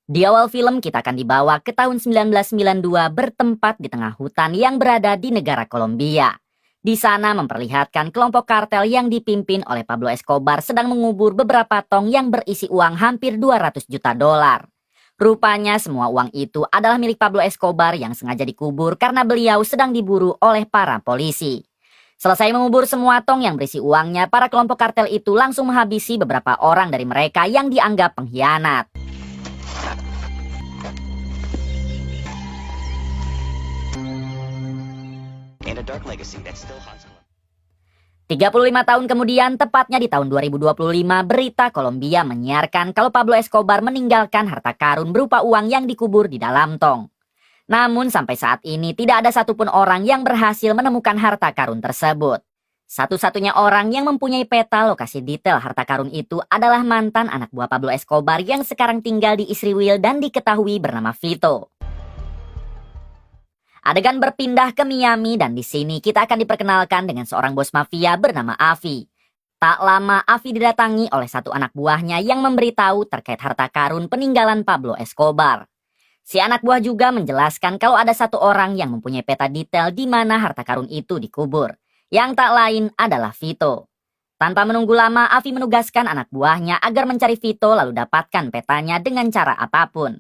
Di awal film kita akan dibawa ke tahun 1992 bertempat di tengah hutan yang berada di negara Kolombia. Di sana memperlihatkan kelompok kartel yang dipimpin oleh Pablo Escobar sedang mengubur beberapa tong yang berisi uang hampir 200 juta dolar. Rupanya semua uang itu adalah milik Pablo Escobar yang sengaja dikubur karena beliau sedang diburu oleh para polisi. Selesai mengubur semua tong yang berisi uangnya, para kelompok kartel itu langsung menghabisi beberapa orang dari mereka yang dianggap pengkhianat. And a dark legacy that still haunts 35 tahun kemudian, tepatnya di tahun 2025, berita Kolombia menyiarkan kalau Pablo Escobar meninggalkan harta karun berupa uang yang dikubur di dalam tong. Namun sampai saat ini tidak ada satupun orang yang berhasil menemukan harta karun tersebut. Satu-satunya orang yang mempunyai peta lokasi detail harta karun itu adalah mantan anak buah Pablo Escobar yang sekarang tinggal di Israel dan diketahui bernama Vito. Adegan berpindah ke Miami dan di sini kita akan diperkenalkan dengan seorang bos mafia bernama Avi. Tak lama Avi didatangi oleh satu anak buahnya yang memberitahu terkait harta karun peninggalan Pablo Escobar. Si anak buah juga menjelaskan kalau ada satu orang yang mempunyai peta detail di mana harta karun itu dikubur, yang tak lain adalah Vito. Tanpa menunggu lama, Avi menugaskan anak buahnya agar mencari Vito lalu dapatkan petanya dengan cara apapun.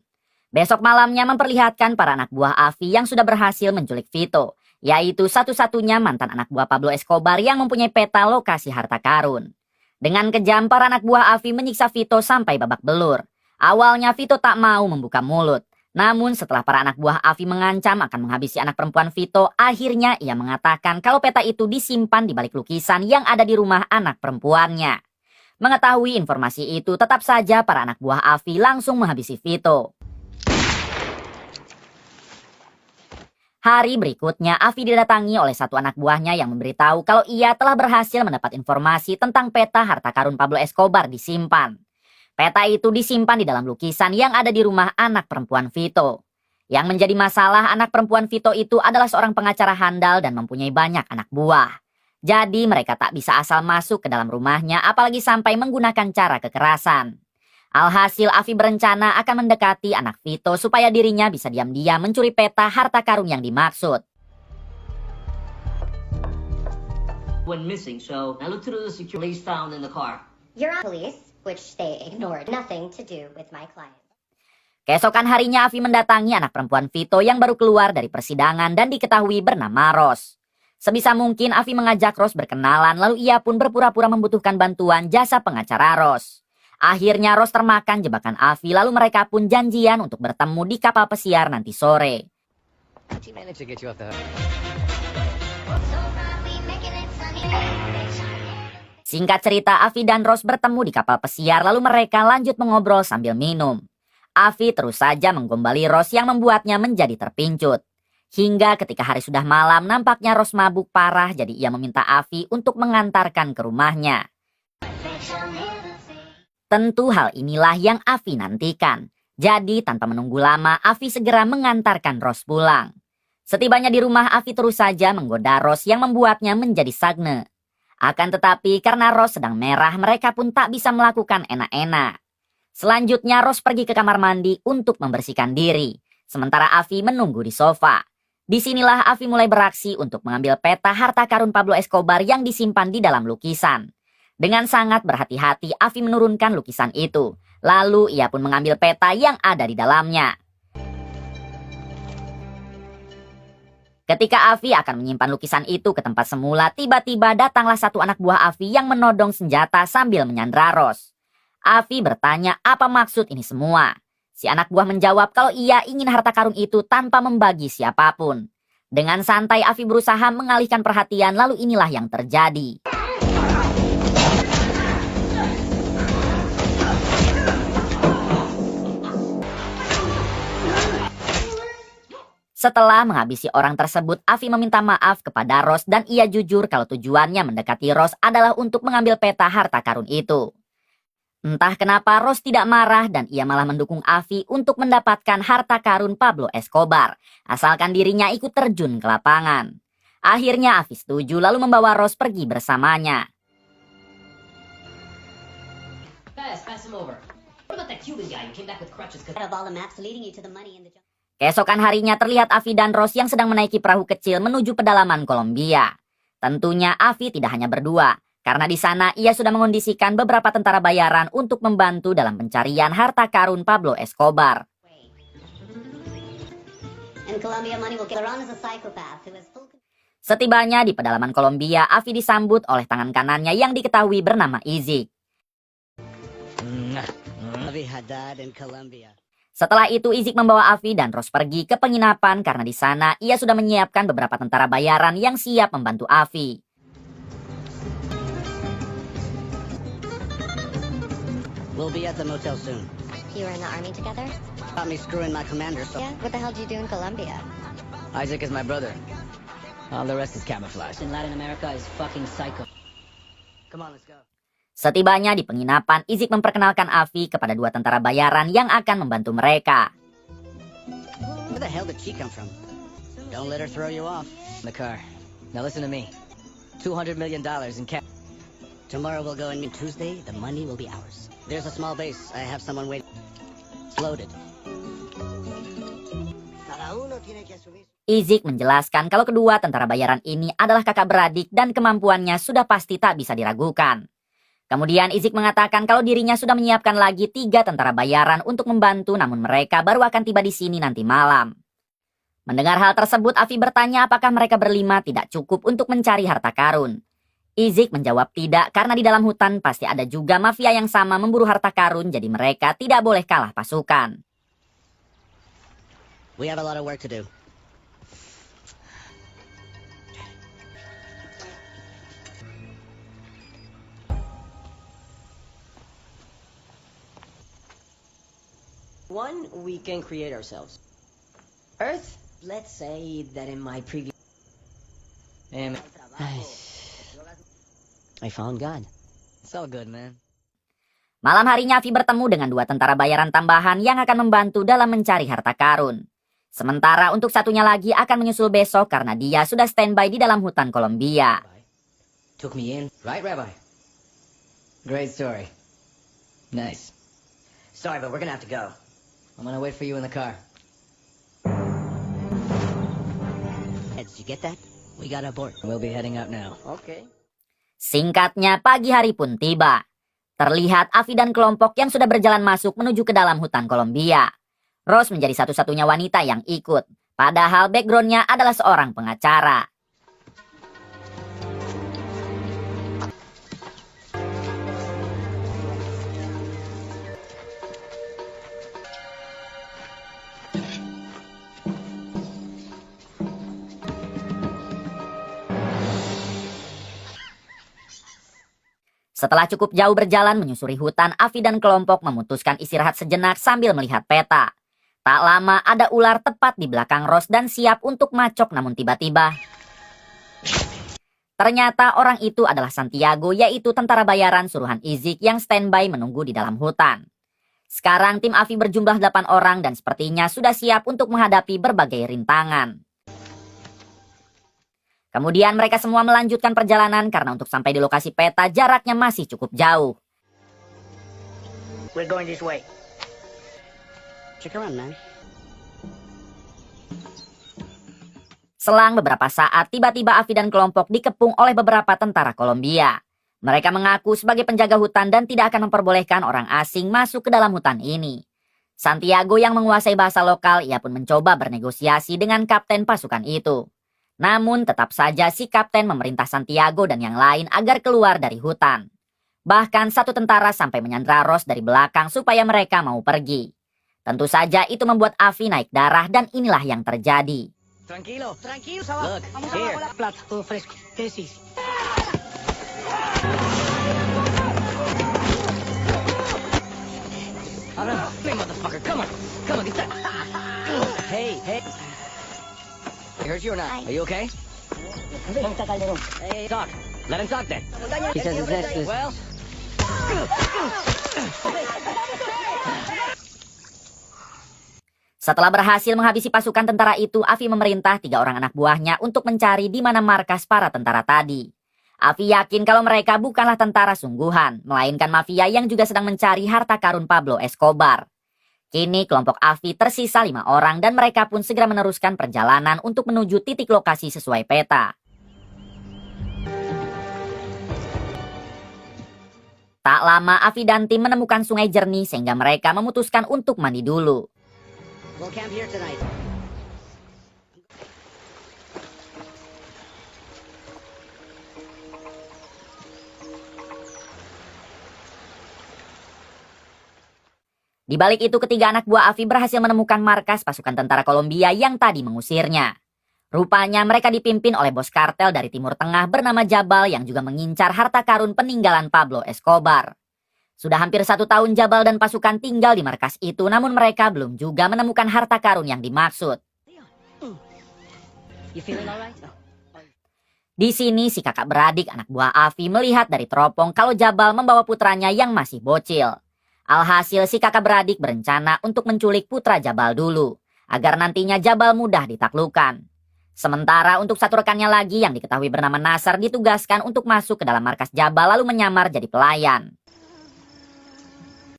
Besok malamnya memperlihatkan para anak buah Avi yang sudah berhasil menculik Vito, yaitu satu-satunya mantan anak buah Pablo Escobar yang mempunyai peta lokasi harta karun. Dengan kejam, para anak buah Avi menyiksa Vito sampai babak belur. Awalnya Vito tak mau membuka mulut. Namun setelah para anak buah Avi mengancam akan menghabisi anak perempuan Vito, akhirnya ia mengatakan kalau peta itu disimpan di balik lukisan yang ada di rumah anak perempuannya. Mengetahui informasi itu, tetap saja para anak buah Avi langsung menghabisi Vito. Hari berikutnya, Avi didatangi oleh satu anak buahnya yang memberitahu kalau ia telah berhasil mendapat informasi tentang peta harta karun Pablo Escobar disimpan. Peta itu disimpan di dalam lukisan yang ada di rumah anak perempuan Vito. Yang menjadi masalah, anak perempuan Vito itu adalah seorang pengacara handal dan mempunyai banyak anak buah. Jadi mereka tak bisa asal masuk ke dalam rumahnya apalagi sampai menggunakan cara kekerasan. Alhasil Avi berencana akan mendekati anak Vito supaya dirinya bisa diam-diam mencuri peta harta karun yang dimaksud. Went missing, so I looked through the securities found in the car. You're on police, which they ignored. Nothing to do with my client. Keesokan harinya Avi mendatangi anak perempuan Vito yang baru keluar dari persidangan dan diketahui bernama Ros. Sebisa mungkin Avi mengajak Ros berkenalan lalu ia pun berpura-pura membutuhkan bantuan jasa pengacara Ros. Akhirnya Ros termakan jebakan Avi lalu mereka pun janjian untuk bertemu di kapal pesiar nanti sore. Singkat cerita, Avi dan Ros bertemu di kapal pesiar lalu mereka lanjut mengobrol sambil minum. Avi terus saja menggombali Ros yang membuatnya menjadi terpincut. Hingga ketika hari sudah malam nampaknya Ros mabuk parah jadi ia meminta Avi untuk mengantarkan ke rumahnya. Tentu hal inilah yang Avi nantikan. Jadi tanpa menunggu lama, Avi segera mengantarkan Ros pulang. Setibanya di rumah, Avi terus saja menggoda Ros yang membuatnya menjadi sagne. Akan tetapi karena Ros sedang merah, mereka pun tak bisa melakukan enak-enak. Selanjutnya Ros pergi ke kamar mandi untuk membersihkan diri. Sementara Avi menunggu di sofa. Disinilah Avi mulai beraksi untuk mengambil peta harta karun Pablo Escobar yang disimpan di dalam lukisan. Dengan sangat berhati-hati, Avi menurunkan lukisan itu. Lalu ia pun mengambil peta yang ada di dalamnya. Ketika Avi akan menyimpan lukisan itu ke tempat semula, tiba-tiba datanglah satu anak buah Avi yang menodong senjata sambil menyandra Ros. Avi bertanya apa maksud ini semua. Si anak buah menjawab kalau ia ingin harta karun itu tanpa membagi siapapun. Dengan santai Avi berusaha mengalihkan perhatian lalu inilah yang terjadi. Setelah menghabisi orang tersebut, Avi meminta maaf kepada Ros dan ia jujur kalau tujuannya mendekati Ros adalah untuk mengambil peta harta karun itu. Entah kenapa Ros tidak marah dan ia malah mendukung Avi untuk mendapatkan harta karun Pablo Escobar, asalkan dirinya ikut terjun ke lapangan. Akhirnya Avi setuju lalu membawa Ros pergi bersamanya. Pass him over. about that Cuban guy who came back with crutches? Out of all the maps leading you to the money in the jungle. Keesokan harinya terlihat Avi dan Rose yang sedang menaiki perahu kecil menuju pedalaman Kolombia. Tentunya Avi tidak hanya berdua, karena di sana ia sudah mengondisikan beberapa tentara bayaran untuk membantu dalam pencarian harta karun Pablo Escobar. And Colombia money will get around as a psychopath who has full control. Setibanya di pedalaman Kolombia, Avi disambut oleh tangan kanannya yang diketahui bernama Izik. Avi Haddad in Colombia. Setelah itu Izik membawa Avi dan Rose pergi ke penginapan karena di sana ia sudah menyiapkan beberapa tentara bayaran yang siap membantu Avi. We'll be at the motel soon. You were in the army together? Got me screwing my commander, so Yeah. What the hell did you do in Colombia? Isaac is my brother. All the rest is camouflage. In Latin America is fucking psycho. come on, let's go. Setibanya di penginapan, Izik memperkenalkan Avi kepada dua tentara bayaran yang akan membantu mereka. Where the hell did she come from? Don't let her throw you off. In the car. Now listen to me. $200 million in cash. Tomorrow we'll go and meet Tuesday. The money will be ours. There's a small base. I have someone waiting. It's loaded. Cada uno tiene que asumir. Izik menjelaskan kalau kedua tentara bayaran ini adalah kakak beradik dan kemampuannya sudah pasti tak bisa diragukan. Kemudian Izik mengatakan kalau dirinya sudah menyiapkan lagi 3 tentara bayaran untuk membantu, namun mereka baru akan tiba di sini nanti malam. Mendengar hal tersebut, Avi bertanya apakah mereka berlima tidak cukup untuk mencari harta karun. Izik menjawab tidak, karena di dalam hutan pasti ada juga mafia yang sama memburu harta karun, jadi mereka tidak boleh kalah pasukan. We have a lot of work to do. One, we can create ourselves. Earth, let's say that in my previous... I found God. It's all good, man. Malam harinya Avi bertemu dengan 2 tentara bayaran tambahan yang akan membantu dalam mencari harta karun. Sementara untuk satunya lagi akan menyusul besok karena dia sudah standby di dalam hutan Kolombia. Took me in, right, Rabbi? Great story. Nice. Sorry, but we're gonna have to go. I'm gonna wait for you in the car. Did you get that? We got aboard. We'll be heading out now. Okay. Singkatnya, pagi hari pun tiba. Terlihat Avi dan kelompok yang sudah berjalan masuk menuju ke dalam hutan Kolombia. Rose menjadi satu-satunya wanita yang ikut. Padahal backgroundnya adalah seorang pengacara. Setelah cukup jauh berjalan menyusuri hutan, Avi dan kelompok memutuskan istirahat sejenak sambil melihat peta. Tak lama ada ular tepat di belakang Rose dan siap untuk macok, namun tiba-tiba ternyata orang itu adalah Santiago, yaitu tentara bayaran suruhan Izik yang standby menunggu di dalam hutan. Sekarang tim Avi berjumlah 8 orang dan sepertinya sudah siap untuk menghadapi berbagai rintangan. Kemudian mereka semua melanjutkan perjalanan karena untuk sampai di lokasi peta jaraknya masih cukup jauh. We're going this way. Check around, man. Selang beberapa saat, tiba-tiba Avi dan kelompok dikepung oleh beberapa tentara Kolombia. Mereka mengaku sebagai penjaga hutan dan tidak akan memperbolehkan orang asing masuk ke dalam hutan ini. Santiago yang menguasai bahasa lokal, ia pun mencoba bernegosiasi dengan kapten pasukan itu. Namun tetap saja si kapten memerintah Santiago dan yang lain agar keluar dari hutan. Bahkan satu tentara sampai menyandra Rose dari belakang supaya mereka mau pergi. Tentu saja itu membuat Avi naik darah dan inilah yang terjadi. Tranquilo. Tranquilo, Look, here. Plata, todo fresco. ¿Qué decís? Hey, motherfucker, come on. Come on, get that. Hey, hey. He hurt you or not? Are you okay? Hey, talk. Let him talk then. He says his next is... Well, Setelah berhasil menghabisi pasukan tentara itu, Avi memerintah 3 orang anak buahnya untuk mencari di mana markas para tentara tadi. Afi yakin kalau mereka bukanlah tentara sungguhan, melainkan mafia yang juga sedang mencari harta karun Pablo Escobar. Kini kelompok Afi tersisa 5 orang dan mereka pun segera meneruskan perjalanan untuk menuju titik lokasi sesuai peta. Tak lama Afi dan tim menemukan sungai jernih sehingga mereka memutuskan untuk mandi dulu. We'll camp here tonight. Di balik itu ketiga anak buah Afi berhasil menemukan markas pasukan tentara Kolombia yang tadi mengusirnya. Rupanya mereka dipimpin oleh bos kartel dari Timur Tengah bernama Jabal yang juga mengincar harta karun peninggalan Pablo Escobar. Sudah hampir 1 tahun Jabal dan pasukan tinggal di markas itu, namun mereka belum juga menemukan harta karun yang dimaksud. You feeling alright? Di sini si kakak beradik anak buah Afi melihat dari teropong kalau Jabal membawa putranya yang masih bocil. Alhasil si kakak beradik berencana untuk menculik putra Jabal dulu, agar nantinya Jabal mudah ditaklukkan. Sementara untuk satu rekannya lagi yang diketahui bernama Nasser ditugaskan untuk masuk ke dalam markas Jabal lalu menyamar jadi pelayan.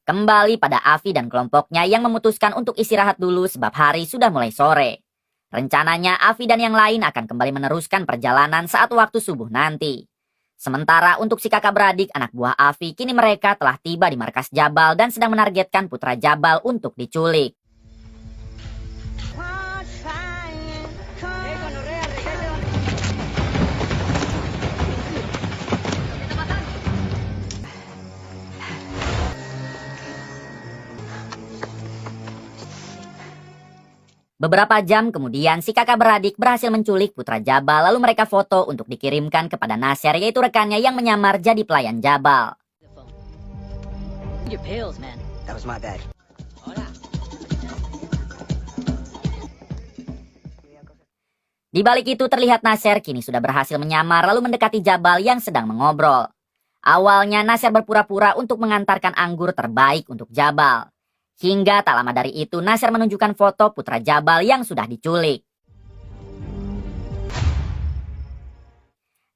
Kembali pada Afi dan kelompoknya yang memutuskan untuk istirahat dulu sebab hari sudah mulai sore. Rencananya Afi dan yang lain akan kembali meneruskan perjalanan saat waktu subuh nanti. Sementara untuk si kakak beradik anak buah Afi, kini mereka telah tiba di markas Jabal dan sedang menargetkan putra Jabal untuk diculik. Beberapa jam kemudian si kakak beradik berhasil menculik putra Jabal lalu mereka foto untuk dikirimkan kepada Nasser yaitu rekannya yang menyamar jadi pelayan Jabal. Your pills, man. That was my bad. Di balik itu terlihat Nasser kini sudah berhasil menyamar lalu mendekati Jabal yang sedang mengobrol. Awalnya Nasser berpura-pura untuk mengantarkan anggur terbaik untuk Jabal. Hingga tak lama dari itu Nasser menunjukkan foto putra Jabal yang sudah diculik.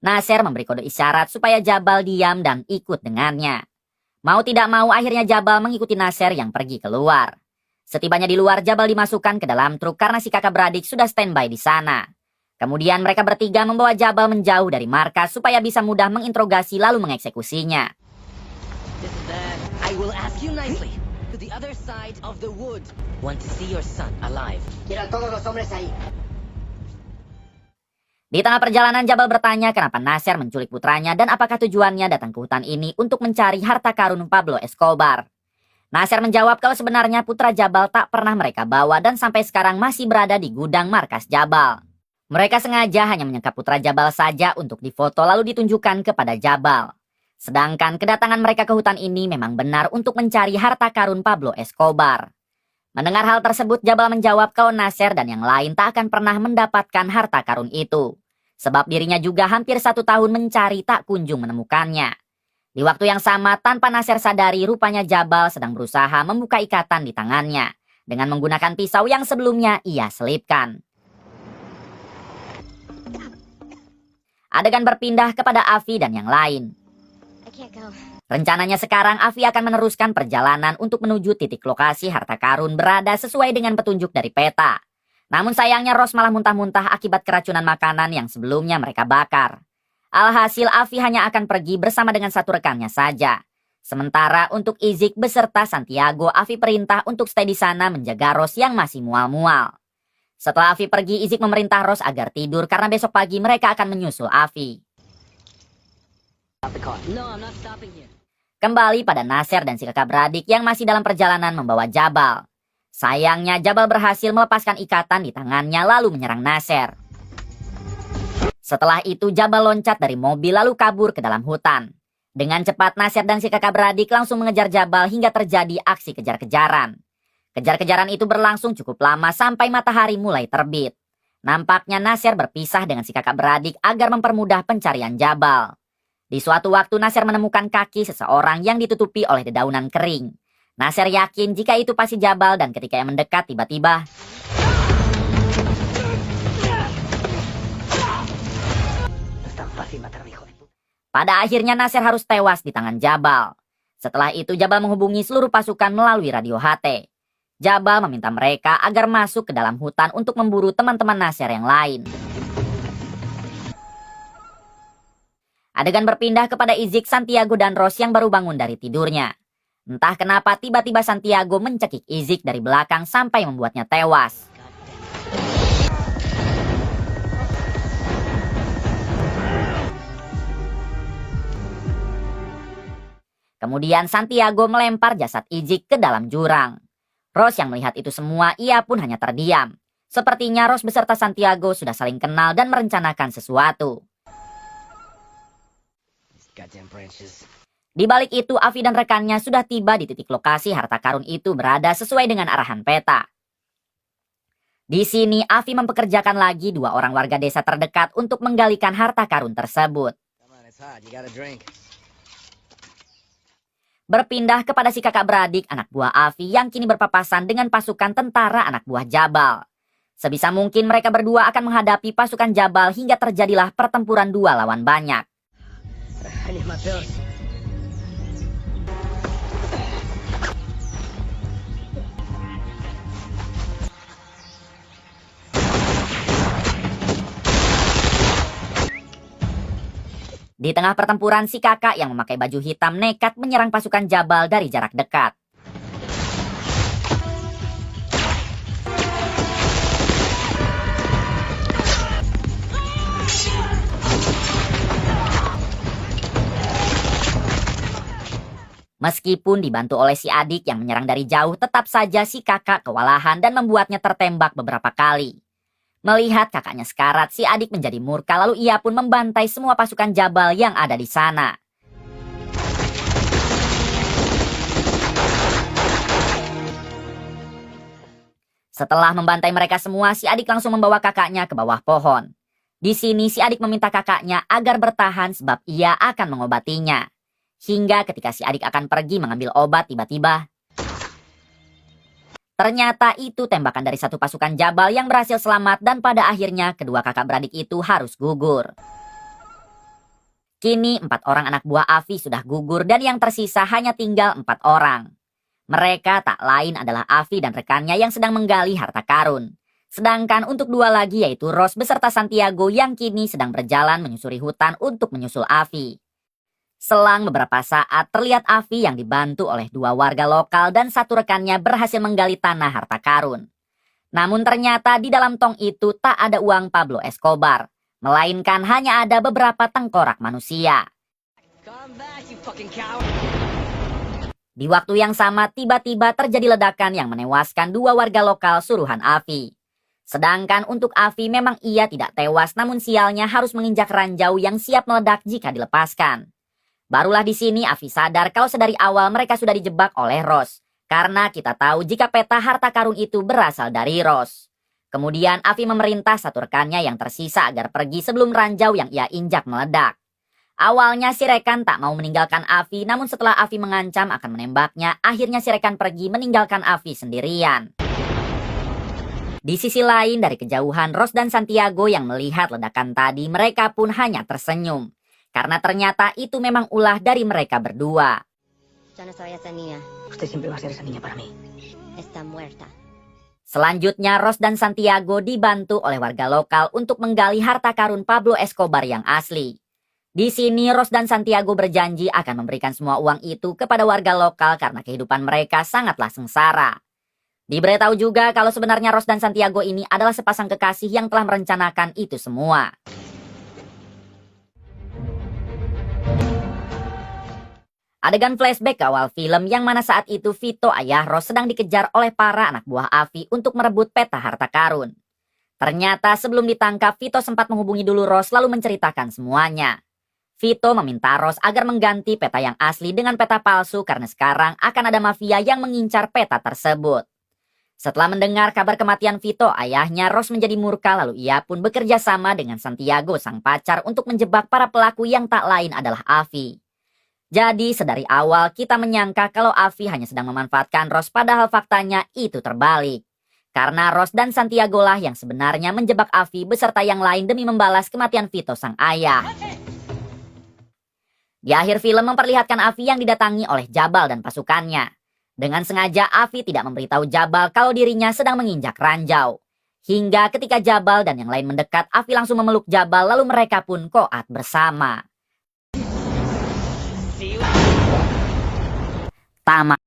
Nasser memberi kode isyarat supaya Jabal diam dan ikut dengannya. Mau tidak mau akhirnya Jabal mengikuti Nasser yang pergi keluar. Setibanya di luar Jabal dimasukkan ke dalam truk karena si kakak beradik sudah standby di sana. Kemudian mereka bertiga membawa Jabal menjauh dari markas supaya bisa mudah menginterogasi lalu mengeksekusinya. This is bad. I will ask you nicely. To the other side of the wood. Want to see your son alive. Quiero a todos los hombres ahí. Di tengah perjalanan Jabal bertanya kenapa Nasser menculik putranya dan apakah tujuannya datang ke hutan ini untuk mencari harta karun Pablo Escobar. Nasser menjawab kalau sebenarnya putra Jabal tak pernah mereka bawa dan sampai sekarang masih berada di gudang markas Jabal. Mereka sengaja hanya menyekap putra Jabal saja untuk difoto lalu ditunjukkan kepada Jabal. Sedangkan kedatangan mereka ke hutan ini memang benar untuk mencari harta karun Pablo Escobar. Mendengar hal tersebut, Jabal menjawab kalau Nasser dan yang lain tak akan pernah mendapatkan harta karun itu. Sebab dirinya juga hampir 1 tahun mencari tak kunjung menemukannya. Di waktu yang sama, tanpa Nasser sadari, rupanya Jabal sedang berusaha membuka ikatan di tangannya dengan menggunakan pisau yang sebelumnya ia selipkan. Adegan berpindah kepada Afi dan yang lain. Rencananya sekarang Afi akan meneruskan perjalanan untuk menuju titik lokasi harta karun berada sesuai dengan petunjuk dari peta. Namun sayangnya Ross malah muntah-muntah akibat keracunan makanan yang sebelumnya mereka bakar. Alhasil Afi hanya akan pergi bersama dengan satu rekannya saja. Sementara untuk Izik beserta Santiago, Afi perintah untuk stay di sana menjaga Ross yang masih mual-mual. Setelah Afi pergi, Izik memerintah Ross agar tidur karena besok pagi mereka akan menyusul Afi. No, I'm not stopping here. Kembali pada Nasser dan si kakak beradik yang masih dalam perjalanan membawa Jabal. Sayangnya Jabal berhasil melepaskan ikatan di tangannya lalu menyerang Nasser. Setelah itu Jabal loncat dari mobil lalu kabur ke dalam hutan. Dengan cepat Nasser dan si kakak beradik langsung mengejar Jabal hingga terjadi aksi kejar-kejaran. Kejar-kejaran itu berlangsung cukup lama sampai matahari mulai terbit. Nampaknya Nasser berpisah dengan si kakak beradik agar mempermudah pencarian Jabal. Di suatu waktu Nasser menemukan kaki seseorang yang ditutupi oleh dedaunan kering. Nasser yakin jika itu pasti Jabal dan ketika ia mendekat tiba-tiba Pada akhirnya Nasir harus tewas di tangan Jabal. Setelah itu Jabal menghubungi seluruh pasukan melalui radio HT. Jabal meminta mereka agar masuk ke dalam hutan untuk memburu teman-teman Nasir yang lain. Adegan berpindah kepada Izik, Santiago, dan Ross yang baru bangun dari tidurnya. Entah kenapa tiba-tiba Santiago mencekik Izik dari belakang sampai membuatnya tewas. Kemudian Santiago melempar jasad Izik ke dalam jurang. Ross yang melihat itu semua, ia pun hanya terdiam. Sepertinya Ross beserta Santiago sudah saling kenal dan merencanakan sesuatu. Di balik itu, Afi dan rekannya sudah tiba di titik lokasi harta karun itu berada sesuai dengan arahan peta. Di sini, Afi mempekerjakan lagi 2 orang warga desa terdekat untuk menggalikan harta karun tersebut. Berpindah kepada si kakak beradik anak buah Afi yang kini berpapasan dengan pasukan tentara anak buah Jabal. Sebisa mungkin mereka berdua akan menghadapi pasukan Jabal hingga terjadilah pertempuran 2 lawan banyak. Di tengah pertempuran, si kakak yang memakai baju hitam nekat menyerang pasukan Jabal dari jarak dekat. Meskipun dibantu oleh si adik yang menyerang dari jauh, tetap saja si kakak kewalahan dan membuatnya tertembak beberapa kali. Melihat kakaknya sekarat, si adik menjadi murka lalu ia pun membantai semua pasukan Jabal yang ada di sana. Setelah membantai mereka semua, si adik langsung membawa kakaknya ke bawah pohon. Di sini si adik meminta kakaknya agar bertahan sebab ia akan mengobatinya. Hingga ketika si adik akan pergi mengambil obat, tiba-tiba ternyata itu tembakan dari satu pasukan Jabal yang berhasil selamat dan pada akhirnya kedua kakak beradik itu harus gugur. Kini 4 orang anak buah Afi sudah gugur dan yang tersisa hanya tinggal 4 orang. Mereka tak lain adalah Afi dan rekannya yang sedang menggali harta karun. Sedangkan untuk 2 lagi yaitu Ross beserta Santiago yang kini sedang berjalan menyusuri hutan untuk menyusul Afi. Selang beberapa saat terlihat Afi yang dibantu oleh 2 warga lokal dan 1 rekannya berhasil menggali tanah harta karun. Namun ternyata di dalam tong itu tak ada uang Pablo Escobar, melainkan hanya ada beberapa tengkorak manusia. Di waktu yang sama tiba-tiba terjadi ledakan yang menewaskan 2 warga lokal suruhan Afi. Sedangkan untuk Afi memang ia tidak tewas, namun sialnya harus menginjak ranjau yang siap meledak jika dilepaskan. Barulah di sini Afi sadar kalau sedari awal mereka sudah dijebak oleh Ross. Karena kita tahu jika peta harta karun itu berasal dari Ross. Kemudian Afi memerintah 1 rekannya yang tersisa agar pergi sebelum ranjau yang ia injak meledak. Awalnya si rekan tak mau meninggalkan Afi, namun setelah Afi mengancam akan menembaknya, akhirnya si rekan pergi meninggalkan Afi sendirian. Di sisi lain dari kejauhan, Ross dan Santiago yang melihat ledakan tadi, mereka pun hanya tersenyum. Karena ternyata itu memang ulah dari mereka berdua. Yo no soy esa niña. Usted siempre va a ser esa niña para mí. Está muerta. Selanjutnya Ross dan Santiago dibantu oleh warga lokal untuk menggali harta karun Pablo Escobar yang asli. Di sini Ross dan Santiago berjanji akan memberikan semua uang itu kepada warga lokal karena kehidupan mereka sangatlah sengsara. Diberitahu juga kalau sebenarnya Ross dan Santiago ini adalah sepasang kekasih yang telah merencanakan itu semua. Adegan flashback ke awal film yang mana saat itu Vito ayah Ross sedang dikejar oleh para anak buah Afi untuk merebut peta harta karun. Ternyata sebelum ditangkap Vito sempat menghubungi dulu Ross lalu menceritakan semuanya. Vito meminta Ross agar mengganti peta yang asli dengan peta palsu karena sekarang akan ada mafia yang mengincar peta tersebut. Setelah mendengar kabar kematian Vito ayahnya, Ross menjadi murka lalu ia pun bekerja sama dengan Santiago sang pacar untuk menjebak para pelaku yang tak lain adalah Afi. Jadi sedari awal kita menyangka kalau Afi hanya sedang memanfaatkan Ross, padahal faktanya itu terbalik. Karena Ross dan Santiago lah yang sebenarnya menjebak Afi beserta yang lain demi membalas kematian Vito sang ayah. Di akhir film memperlihatkan Avi yang didatangi oleh Jabal dan pasukannya. Dengan sengaja Avi tidak memberitahu Jabal kalau dirinya sedang menginjak ranjau. Hingga ketika Jabal dan yang lain mendekat, Avi langsung memeluk Jabal lalu mereka pun koat bersama. Tamat.